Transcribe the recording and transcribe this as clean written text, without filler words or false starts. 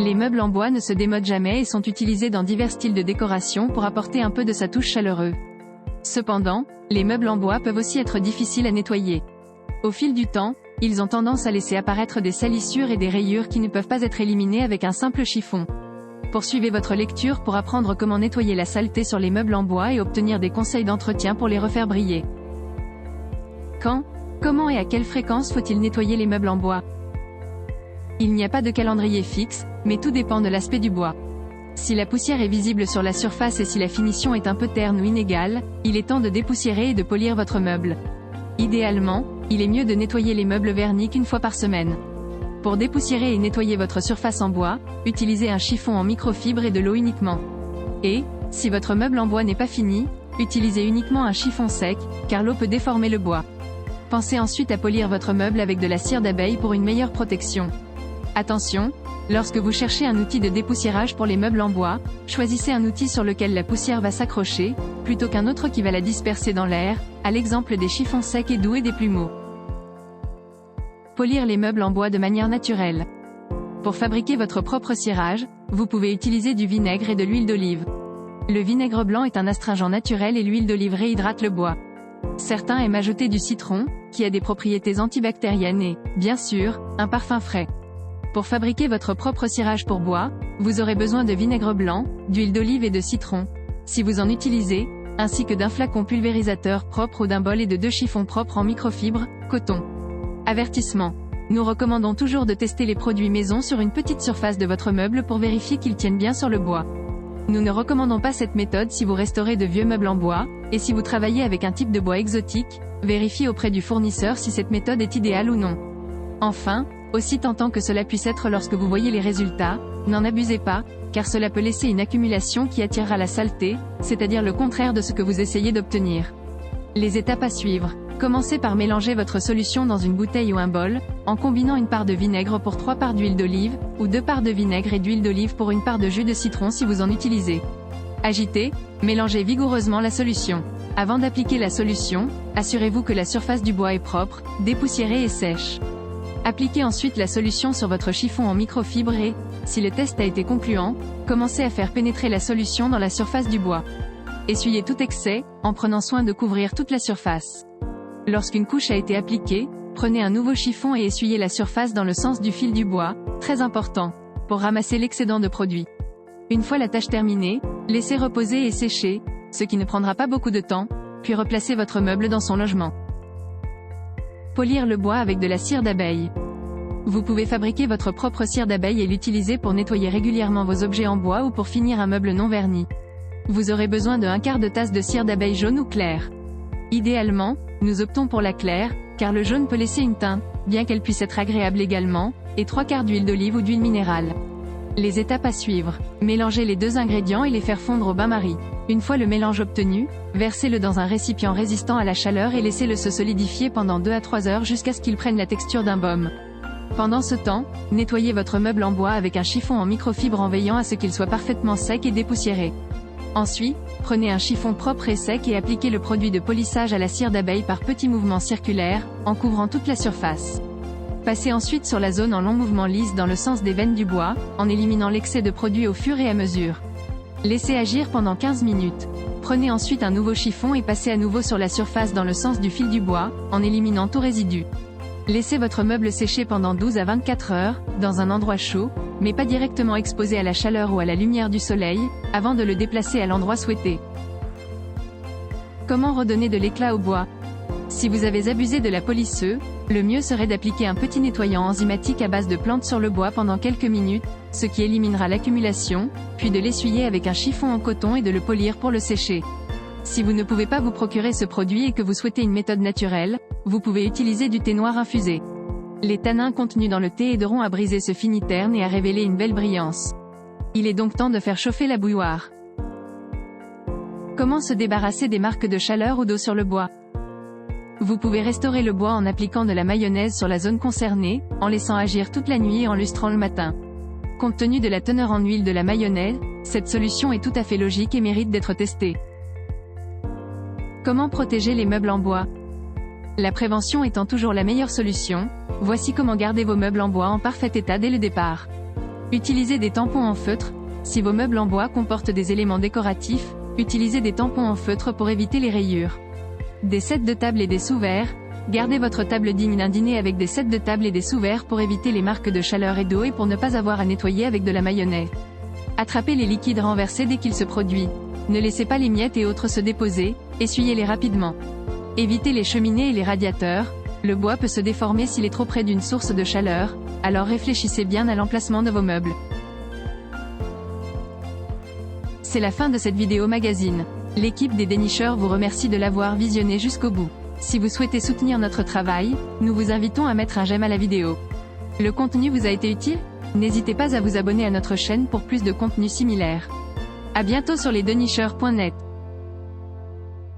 Les meubles en bois ne se démodent jamais et sont utilisés dans divers styles de décoration pour apporter un peu de sa touche chaleureuse. Cependant, les meubles en bois peuvent aussi être difficiles à nettoyer. Au fil du temps, ils ont tendance à laisser apparaître des salissures et des rayures qui ne peuvent pas être éliminées avec un simple chiffon. Poursuivez votre lecture pour apprendre comment nettoyer la saleté sur les meubles en bois et obtenir des conseils d'entretien pour les refaire briller. Quand, comment et à quelle fréquence faut-il nettoyer les meubles en bois? Il n'y a pas de calendrier fixe, mais tout dépend de l'aspect du bois. Si la poussière est visible sur la surface et si la finition est un peu terne ou inégale, il est temps de dépoussiérer et de polir votre meuble. Idéalement, il est mieux de nettoyer les meubles vernis qu'une fois par semaine. Pour dépoussiérer et nettoyer votre surface en bois, utilisez un chiffon en microfibre et de l'eau uniquement. Et, si votre meuble en bois n'est pas fini, utilisez uniquement un chiffon sec, car l'eau peut déformer le bois. Pensez ensuite à polir votre meuble avec de la cire d'abeille pour une meilleure protection. Attention, lorsque vous cherchez un outil de dépoussiérage pour les meubles en bois, choisissez un outil sur lequel la poussière va s'accrocher, plutôt qu'un autre qui va la disperser dans l'air, à l'exemple des chiffons secs et doux et des plumeaux. Polir les meubles en bois de manière naturelle. Pour fabriquer votre propre cirage, vous pouvez utiliser du vinaigre et de l'huile d'olive. Le vinaigre blanc est un astringent naturel et l'huile d'olive réhydrate le bois. Certains aiment ajouter du citron, qui a des propriétés antibactériennes et, bien sûr, un parfum frais. Pour fabriquer votre propre cirage pour bois, vous aurez besoin de vinaigre blanc, d'huile d'olive et de citron, si vous en utilisez, ainsi que d'un flacon pulvérisateur propre ou d'un bol et de 2 chiffons propres en microfibre, coton. Avertissement. Nous recommandons toujours de tester les produits maison sur une petite surface de votre meuble pour vérifier qu'ils tiennent bien sur le bois. Nous ne recommandons pas cette méthode si vous restaurez de vieux meubles en bois, et si vous travaillez avec un type de bois exotique, vérifiez auprès du fournisseur si cette méthode est idéale ou non. Enfin, aussi tentant que cela puisse être lorsque vous voyez les résultats, n'en abusez pas, car cela peut laisser une accumulation qui attirera la saleté, c'est-à-dire le contraire de ce que vous essayez d'obtenir. Les étapes à suivre. Commencez par mélanger votre solution dans une bouteille ou un bol, en combinant une part de vinaigre pour 3 parts d'huile d'olive, ou 2 parts de vinaigre et d'huile d'olive pour une part de jus de citron si vous en utilisez. Agitez, mélangez vigoureusement la solution. Avant d'appliquer la solution, assurez-vous que la surface du bois est propre, dépoussiérée et sèche. Appliquez ensuite la solution sur votre chiffon en microfibre et, si le test a été concluant, commencez à faire pénétrer la solution dans la surface du bois. Essuyez tout excès, en prenant soin de couvrir toute la surface. Lorsqu'une couche a été appliquée, prenez un nouveau chiffon et essuyez la surface dans le sens du fil du bois, très important, pour ramasser l'excédent de produit. Une fois la tâche terminée, laissez reposer et sécher, ce qui ne prendra pas beaucoup de temps, puis replacez votre meuble dans son logement. Polir le bois avec de la cire d'abeille. Vous pouvez fabriquer votre propre cire d'abeille et l'utiliser pour nettoyer régulièrement vos objets en bois ou pour finir un meuble non verni. Vous aurez besoin de 1/4 de tasse de cire d'abeille jaune ou claire. Idéalement, nous optons pour la claire, car le jaune peut laisser une teinte, bien qu'elle puisse être agréable également, et 3/4 d'huile d'olive ou d'huile minérale. Les étapes à suivre. Mélangez les 2 ingrédients et les faire fondre au bain-marie. Une fois le mélange obtenu, versez-le dans un récipient résistant à la chaleur et laissez-le se solidifier pendant 2 à 3 heures jusqu'à ce qu'il prenne la texture d'un baume. Pendant ce temps, nettoyez votre meuble en bois avec un chiffon en microfibre en veillant à ce qu'il soit parfaitement sec et dépoussiéré. Ensuite, prenez un chiffon propre et sec et appliquez le produit de polissage à la cire d'abeille par petits mouvements circulaires, en couvrant toute la surface. Passez ensuite sur la zone en longs mouvements lisses dans le sens des veines du bois, en éliminant l'excès de produit au fur et à mesure. Laissez agir pendant 15 minutes. Prenez ensuite un nouveau chiffon et passez à nouveau sur la surface dans le sens du fil du bois, en éliminant tout résidu. Laissez votre meuble sécher pendant 12 à 24 heures, dans un endroit chaud, mais pas directement exposé à la chaleur ou à la lumière du soleil, avant de le déplacer à l'endroit souhaité. Comment redonner de l'éclat au bois? Si vous avez abusé de la polisseuse, le mieux serait d'appliquer un petit nettoyant enzymatique à base de plantes sur le bois pendant quelques minutes, ce qui éliminera l'accumulation, puis de l'essuyer avec un chiffon en coton et de le polir pour le sécher. Si vous ne pouvez pas vous procurer ce produit et que vous souhaitez une méthode naturelle, vous pouvez utiliser du thé noir infusé. Les tanins contenus dans le thé aideront à briser ce fini terne et à révéler une belle brillance. Il est donc temps de faire chauffer la bouilloire. Comment se débarrasser des marques de chaleur ou d'eau sur le bois? Vous pouvez restaurer le bois en appliquant de la mayonnaise sur la zone concernée, en laissant agir toute la nuit et en lustrant le matin. Compte tenu de la teneur en huile de la mayonnaise, cette solution est tout à fait logique et mérite d'être testée. Comment protéger les meubles en bois? La prévention étant toujours la meilleure solution, voici comment garder vos meubles en bois en parfait état dès le départ. Utilisez des tampons en feutre. Si vos meubles en bois comportent des éléments décoratifs, utilisez des tampons en feutre pour éviter les rayures. Des sets de table et des sous-verres. Gardez votre table digne d'un dîner avec des sets de table et des sous-verres pour éviter les marques de chaleur et d'eau et pour ne pas avoir à nettoyer avec de la mayonnaise. Attrapez les liquides renversés dès qu'ils se produisent. Ne laissez pas les miettes et autres se déposer, essuyez-les rapidement. Évitez les cheminées et les radiateurs. Le bois peut se déformer s'il est trop près d'une source de chaleur, alors réfléchissez bien à l'emplacement de vos meubles. C'est la fin de cette vidéo magazine. L'équipe des dénicheurs vous remercie de l'avoir visionné jusqu'au bout. Si vous souhaitez soutenir notre travail, nous vous invitons à mettre un j'aime à la vidéo. Le contenu vous a été utile? N'hésitez pas à vous abonner à notre chaîne pour plus de contenu similaire. À bientôt sur lesdenicheurs.net.